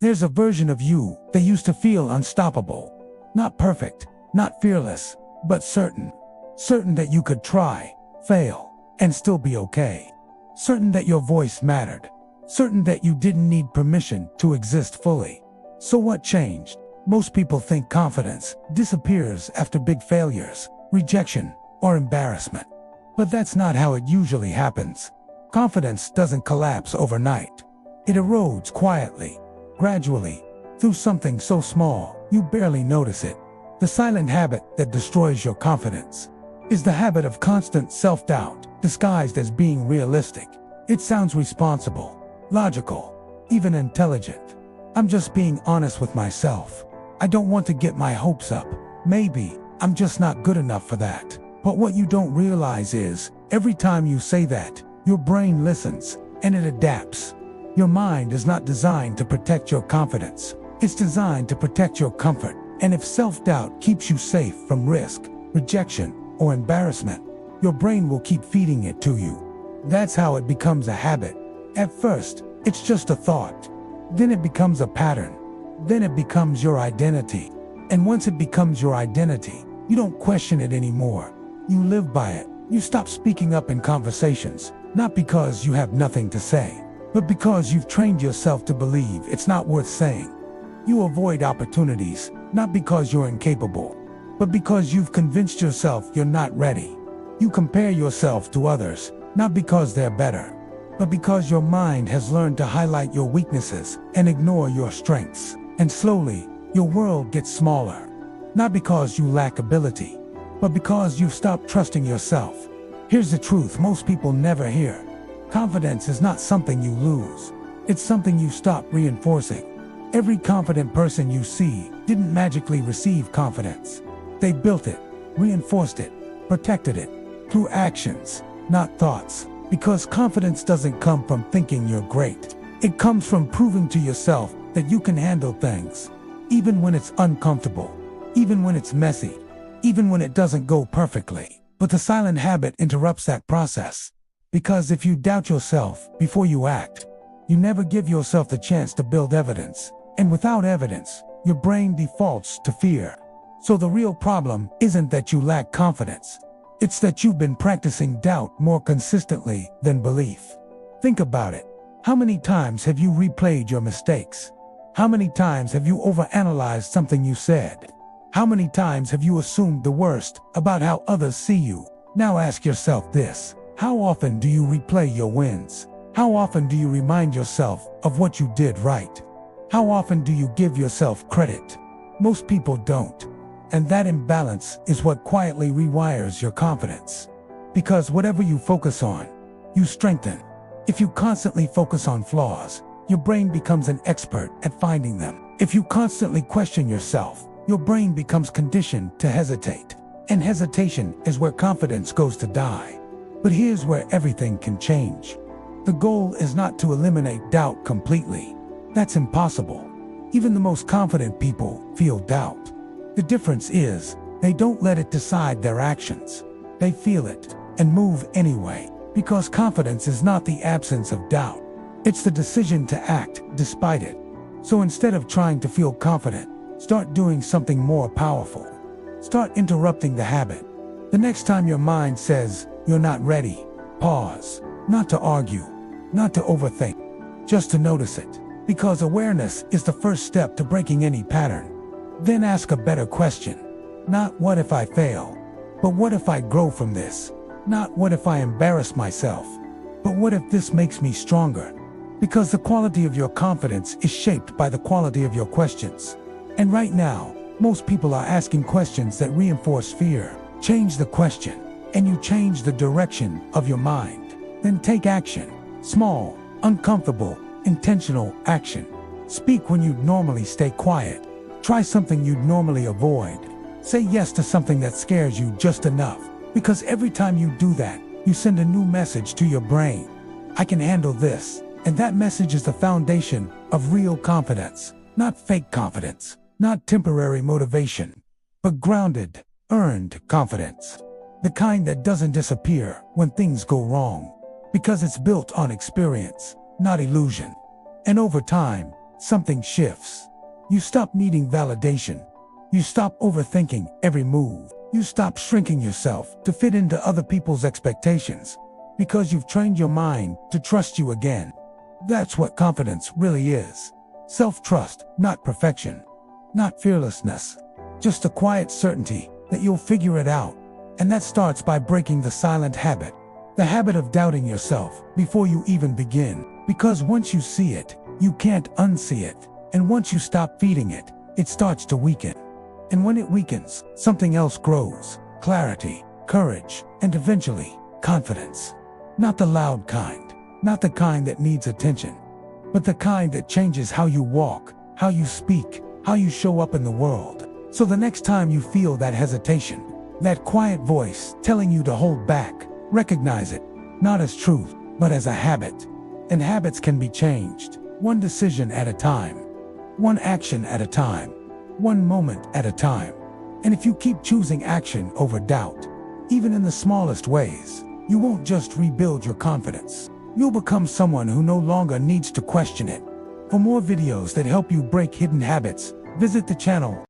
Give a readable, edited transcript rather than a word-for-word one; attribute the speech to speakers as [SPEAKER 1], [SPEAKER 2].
[SPEAKER 1] There's a version of you that used to feel unstoppable. Not perfect, not fearless, but certain. Certain that you could try, fail, and still be okay. Certain that your voice mattered. Certain that you didn't need permission to exist fully. So what changed? Most people think confidence disappears after big failures, rejection, or embarrassment. But that's not how it usually happens. Confidence doesn't collapse overnight. It erodes quietly, gradually, through something so small you barely notice it. The silent habit that destroys your confidence is the habit of constant self-doubt, disguised as being realistic. It sounds responsible, logical, even intelligent. I'm just being honest with myself. I don't want to get my hopes up. Maybe I'm just not good enough for that. But what you don't realize is, every time you say that, your brain listens, and it adapts. Your mind is not designed to protect your confidence. It's designed to protect your comfort. And if self-doubt keeps you safe from risk, rejection, or embarrassment, your brain will keep feeding it to you. That's how it becomes a habit. At first, it's just a thought. Then it becomes a pattern. Then it becomes your identity. And once it becomes your identity, you don't question it anymore. You live by it. You stop speaking up in conversations, not because you have nothing to say, but because you've trained yourself to believe it's not worth saying. You avoid opportunities, not because you're incapable, but because you've convinced yourself you're not ready. You compare yourself to others, not because they're better, but because your mind has learned to highlight your weaknesses and ignore your strengths. And slowly, your world gets smaller. Not because you lack ability, but because you've stopped trusting yourself. Here's the truth most people never hear. Confidence is not something you lose. It's something you stop reinforcing. Every confident person you see didn't magically receive confidence. They built it, reinforced it, protected it, through actions, not thoughts. Because confidence doesn't come from thinking you're great. It comes from proving to yourself that you can handle things, even when it's uncomfortable, even when it's messy, even when it doesn't go perfectly. But the silent habit interrupts that process. Because if you doubt yourself before you act, you never give yourself the chance to build evidence. And without evidence, your brain defaults to fear. So the real problem isn't that you lack confidence. It's that you've been practicing doubt more consistently than belief. Think about it. How many times have you replayed your mistakes? How many times have you overanalyzed something you said? How many times have you assumed the worst about how others see you? Now ask yourself this. How often do you replay your wins? How often do you remind yourself of what you did right? How often do you give yourself credit? Most people don't. And that imbalance is what quietly rewires your confidence. Because whatever you focus on, you strengthen. If you constantly focus on flaws, your brain becomes an expert at finding them. If you constantly question yourself, your brain becomes conditioned to hesitate. And hesitation is where confidence goes to die. But here's where everything can change. The goal is not to eliminate doubt completely. That's impossible. Even the most confident people feel doubt. The difference is, they don't let it decide their actions. They feel it and move anyway, because confidence is not the absence of doubt. It's the decision to act despite it. So instead of trying to feel confident, start doing something more powerful. Start interrupting the habit. The next time your mind says, you're not ready, pause. Not to argue, not to overthink, just to notice it. Because awareness is the first step to breaking any pattern. Then ask a better question. Not what if I fail, but what if I grow from this? Not what if I embarrass myself, but what if this makes me stronger? Because the quality of your confidence is shaped by the quality of your questions. And right now, most people are asking questions that reinforce fear. Change the question, and you change the direction of your mind. Then take action. Small, uncomfortable, intentional action. Speak when you'd normally stay quiet. Try something you'd normally avoid. Say yes to something that scares you just enough. Because every time you do that, you send a new message to your brain. I can handle this. And that message is the foundation of real confidence. Not fake confidence. Not temporary motivation. But grounded, earned confidence. The kind that doesn't disappear when things go wrong. Because it's built on experience, not illusion. And over time, something shifts. You stop needing validation. You stop overthinking every move. You stop shrinking yourself to fit into other people's expectations because you've trained your mind to trust you again. That's what confidence really is. Self-trust, not perfection, not fearlessness, just a quiet certainty that you'll figure it out. And that starts by breaking the silent habit, the habit of doubting yourself before you even begin. Because once you see it, you can't unsee it. And once you stop feeding it, it starts to weaken. And when it weakens, something else grows: clarity, courage, and eventually, confidence. Not the loud kind, not the kind that needs attention, but the kind that changes how you walk, how you speak, how you show up in the world. So the next time you feel that hesitation, that quiet voice telling you to hold back, recognize it, not as truth, but as a habit. And habits can be changed, one decision at a time, one action at a time, one moment at a time. And if you keep choosing action over doubt, even in the smallest ways, you won't just rebuild your confidence. You'll become someone who no longer needs to question it. For more videos that help you break hidden habits, visit the channel.